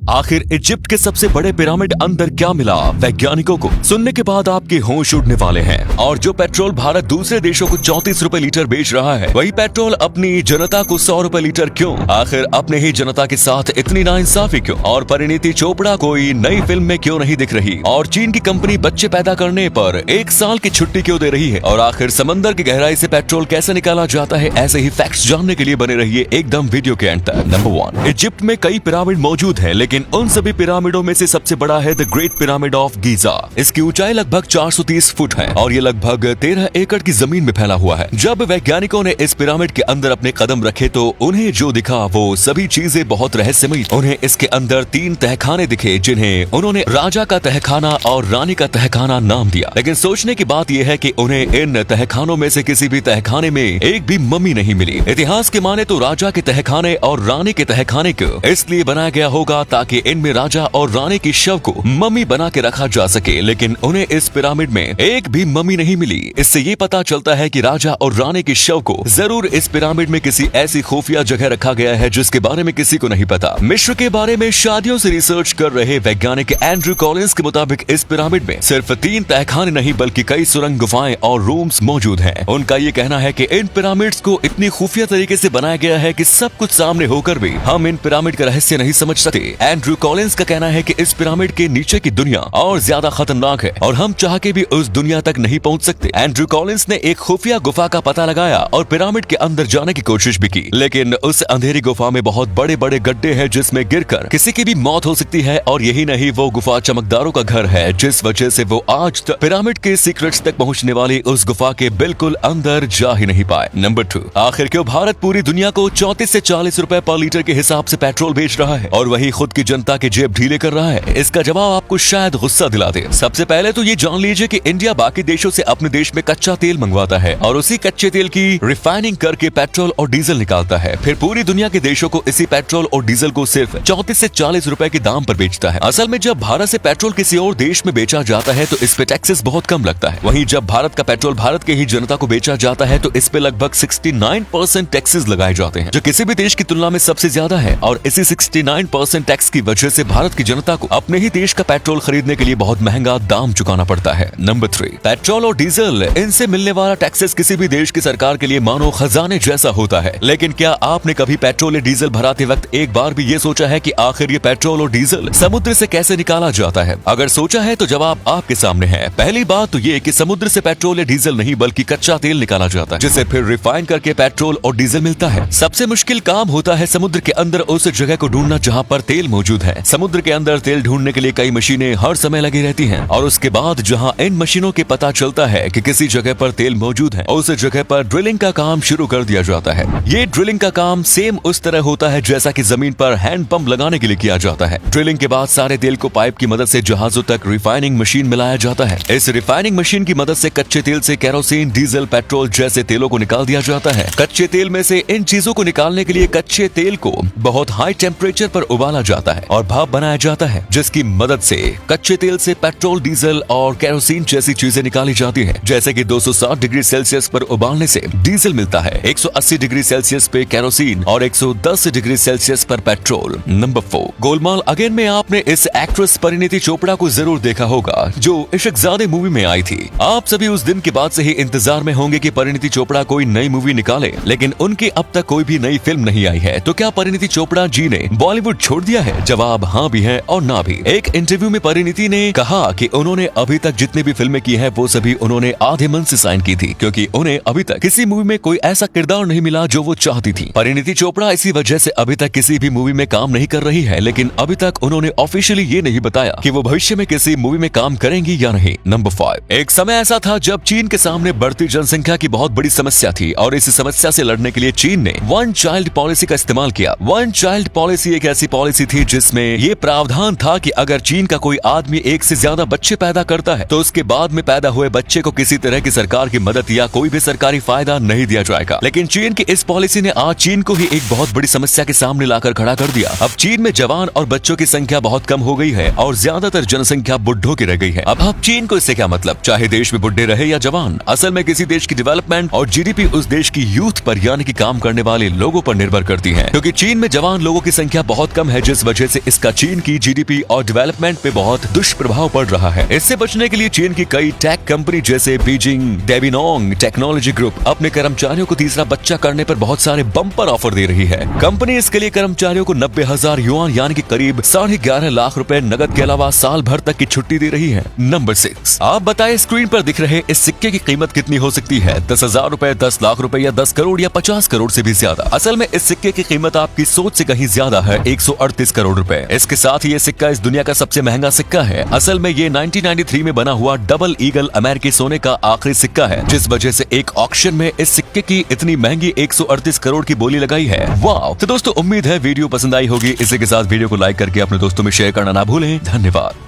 आखिर इजिप्ट के सबसे बड़े पिरामिड अंदर क्या मिला वैज्ञानिकों को? सुनने के बाद आपके होश उड़ने वाले हैं। और जो पेट्रोल भारत दूसरे देशों को 34 रुपए लीटर बेच रहा है, वही पेट्रोल अपनी जनता को 100 रुपए लीटर क्यों? आखिर अपने ही जनता के साथ इतनी नाइंसाफी क्यों? और परिणीति चोपड़ा कोई नई फिल्म में क्यों नहीं दिख रही? और चीन की कंपनी बच्चे पैदा करने पर 1 साल की छुट्टी क्यों दे रही है? और आखिर समंदर की गहराई से पेट्रोल कैसे निकाला जाता है? ऐसे ही फैक्ट्स जानने के लिए बने रहिए एकदम वीडियो के अंत तक। नंबर 1, इजिप्ट में कई पिरामिड मौजूद है, लेकिन उन सभी पिरामिडों में से सबसे बड़ा है the great pyramid of Giza. इसकी ऊंचाई लगभग 430 फुट है और ये लगभग 13 एकड़ की जमीन में फैला हुआ है। जब वैज्ञानिकों ने इस पिरामिड के अंदर अपने कदम रखे तो उन्हें जो दिखा वो सभी चीजें बहुत रहस्यमयी। उन्हें इसके अंदर 3 तहखाने दिखे, जिन्हें उन्होंने राजा का तहखाना और रानी का तहखाना नाम दिया। लेकिन सोचने की बात यह है कि उन्हें इन तहखानों में से किसी भी तहखाने में एक भी मम्मी नहीं मिली। इतिहास के माने तो राजा के तहखाने और रानी के तहखाने को इसलिए बनाया गया होगा ताकि इनमें राजा और रानी की शव को मम्मी बना के रखा जा सके, लेकिन उन्हें इस पिरामिड में एक भी मम्मी नहीं मिली। इससे ये पता चलता है कि राजा और रानी की शव को जरूर इस पिरामिड में किसी ऐसी खुफिया जगह रखा गया है जिसके बारे में किसी को नहीं पता। मिस्र के बारे में शादियों से रिसर्च कर रहे वैज्ञानिक एंड्रू कॉलिंस के मुताबिक इस पिरामिड में सिर्फ 3 तहखाने नहीं बल्कि कई सुरंग, गुफाएं और रूम्स मौजूद हैं। उनका ये कहना है कि इन पिरामिड्स को इतनी खुफिया तरीके से बनाया गया है कि सब कुछ सामने होकर भी हम इन पिरामिड का रहस्य नहीं समझ सकते। एंड्रू कॉलिंस का कहना है कि इस पिरामिड के नीचे की दुनिया और ज्यादा खतरनाक है और हम चाह के भी उस दुनिया तक नहीं पहुंच सकते। एंड्रू कॉलिंस ने एक खुफिया गुफा का पता लगाया और पिरामिड के अंदर जाने की कोशिश भी की, लेकिन उस अंधेरी गुफा में बहुत बड़े बड़े गड्ढे हैं जिसमें गिरकर किसी की भी मौत हो सकती है। और यही नहीं, वो गुफा चमकदारों का घर है, जिस वजह से वो आज तक पिरामिड के सीक्रेट्स तक पहुंचने वाली उस गुफा के बिल्कुल अंदर जा ही नहीं पाए। नंबर 2, आखिर क्यों भारत पूरी दुनिया को 34 से 40 रुपए पर लीटर के हिसाब से पेट्रोल बेच रहा है और वही खुद की जनता के जेब ढीले कर रहा है? इसका जवाब आपको शायद गुस्सा दिला दे। सबसे पहले तो ये जान लीजिए कि इंडिया बाकी देशों से अपने देश में कच्चा तेल मंगवाता है और उसी कच्चे तेल की रिफाइनिंग करके पेट्रोल और डीजल निकालता है। फिर पूरी दुनिया के देशों को इसी पेट्रोल और डीजल को सिर्फ 34 से 40 रुपए के दाम पर बेचता है। असल में जब भारत से पेट्रोल किसी और देश में बेचा जाता है तो इस पे टैक्सेस बहुत कम लगता है। वहीं जब भारत का पेट्रोल भारत के ही जनता को बेचा जाता है तो इस पे लगभग 69% टैक्सेस लगाए जाते हैं, जो किसी भी देश की तुलना में सबसे ज्यादा है। और इसी 69% टैक्स की वजह से भारत की जनता को अपने ही देश का पेट्रोल खरीदने के लिए बहुत महंगा दाम चुकाना पड़ता है। नंबर 3, पेट्रोल और डीजल, इनसे मिलने वाला टैक्सेस किसी भी देश की सरकार के लिए मानो खजाने जैसा होता है। लेकिन क्या आपने कभी पेट्रोल या डीजल भराते वक्त एक बार भी ये सोचा है कि आखिर ये पेट्रोल और डीजल समुद्र से कैसे निकाला जाता है? अगर सोचा है तो जवाब आपके सामने है। पहली बात तो ये कि समुद्र से पेट्रोल या डीजल नहीं बल्कि कच्चा तेल निकाला जाता है, जिसे फिर रिफाइन करके पेट्रोल और डीजल मिलता है। सबसे मुश्किल काम होता है समुद्र के अंदर उस जगह को ढूंढना जहाँ पर तेल मौजूद है। समुद्र के अंदर तेल ढूंढने के लिए कई मशीनें हर समय लगी रहती हैं और उसके बाद जहां इन मशीनों के पता चलता है कि किसी जगह पर तेल मौजूद है, उस जगह पर ड्रिलिंग का काम शुरू कर दिया जाता है। ये ड्रिलिंग का काम सेम उस तरह होता है जैसा कि जमीन पर हैंड पंप लगाने के लिए किया जाता है। ड्रिलिंग के बाद सारे तेल को पाइप की मदद से जहाजों तक रिफाइनिंग मशीन मिलाया जाता है। इस रिफाइनिंग मशीन की मदद से कच्चे तेल से केरोसिन, डीजल, पेट्रोल जैसे तेलों को निकाल दिया जाता है। कच्चे तेल में से इन चीजों को निकालने के लिए कच्चे तेल को बहुत हाई टेम्परेचर पर उबाला जाता है और भाप बनाया जाता है, जिसकी मदद से कच्चे तेल से पेट्रोल, डीजल और केरोसिन जैसी चीजें निकाली जाती हैं। जैसे कि 260 डिग्री सेल्सियस पर उबालने से डीजल मिलता है, 180 डिग्री सेल्सियस पे केरोसिन और 110 डिग्री सेल्सियस पर पेट्रोल। नंबर 4, गोलमाल अगेन में आपने इस एक्ट्रेस परिणीति चोपड़ा को जरूर देखा होगा जो इश्कजादे मूवी में आई थी। आप सभी उस दिन के बाद से ही इंतजार में होंगे कि परिणीति चोपड़ा कोई नई मूवी निकाले, लेकिन उनकी अब तक कोई भी नई फिल्म नहीं आई है। तो क्या परिणीति चोपड़ा जी ने बॉलीवुड छोड़ दिया है? जवाब हाँ भी है और ना भी। एक इंटरव्यू में परिणीति ने कहा कि उन्होंने अभी तक जितनी भी फिल्में की है वो सभी उन्होंने आधे मन से साइन की थी, क्योंकि उन्हें अभी तक किसी मूवी में कोई ऐसा किरदार नहीं मिला जो वो चाहती थी। परिणीति चोपड़ा इसी वजह से अभी तक किसी भी मूवी में काम नहीं कर रही है, लेकिन अभी तक उन्होंने ऑफिशियली ये नहीं बताया कि वो भविष्य में किसी मूवी में काम करेंगी या नहीं। नंबर 5, एक समय ऐसा था जब चीन के सामने बढ़ती जनसंख्या की बहुत बड़ी समस्या थी और इस समस्या से लड़ने के लिए चीन ने वन चाइल्ड पॉलिसी का इस्तेमाल किया। वन चाइल्ड पॉलिसी एक ऐसी पॉलिसी थी जिसमें ये प्रावधान था कि अगर चीन का कोई आदमी एक से ज्यादा बच्चे पैदा करता है तो उसके बाद में पैदा हुए बच्चे को किसी तरह की सरकार की मदद या कोई भी सरकारी फायदा नहीं दिया जाएगा। लेकिन चीन की इस पॉलिसी ने आज चीन को ही एक बहुत बड़ी समस्या के सामने लाकर खड़ा कर दिया। अब चीन में जवान और बच्चों की संख्या बहुत कम हो गई है और ज्यादातर जनसंख्या बुढ़ों की रह गई है। अब चीन को इससे क्या मतलब, चाहे देश में बुढ़े रहे या जवान। असल में किसी देश की डेवलपमेंट और जीडीपी उस देश की यूथ पर यानी कि काम करने वाले लोगों पर निर्भर करती है, क्योंकि चीन में जवान लोगों की संख्या बहुत कम है, जिस वजह वजह से इसका चीन की जीडीपी और डेवलपमेंट पे बहुत दुष्प्रभाव पड़ रहा है। इससे बचने के लिए चीन की कई टेक कंपनी जैसे बीजिंग डेबिनोंग टेक्नोलॉजी ग्रुप अपने कर्मचारियों को तीसरा बच्चा करने पर बहुत सारे बम्पर ऑफर दे रही है। कंपनी इसके लिए कर्मचारियों को 90,000 युआन यानी कि करीब 11.5 लाख रुपए नगद के अलावा साल भर तक की छुट्टी दे रही है। नंबर 6, आप बताएं स्क्रीन पर दिख रहे इस सिक्के की कीमत कितनी हो सकती है? 10,000 रुपए, 10 लाख रुपए या 10 करोड़ या 50 करोड़ से भी ज्यादा? असल में इस सिक्के की कीमत आपकी सोच से कहीं ज्यादा है, 138 करोड़ रुपए। इसके साथ ही ये सिक्का इस दुनिया का सबसे महंगा सिक्का है। असल में ये 1993 में बना हुआ डबल ईगल अमेरिकी सोने का आखिरी सिक्का है, जिस वजह से एक ऑक्शन में इस सिक्के की इतनी महंगी 138 करोड़ की बोली लगाई है। वाह! तो दोस्तों, उम्मीद है वीडियो पसंद आई होगी। इसी के साथ वीडियो को लाइक करके अपने दोस्तों में शेयर करना ना भूलें। धन्यवाद।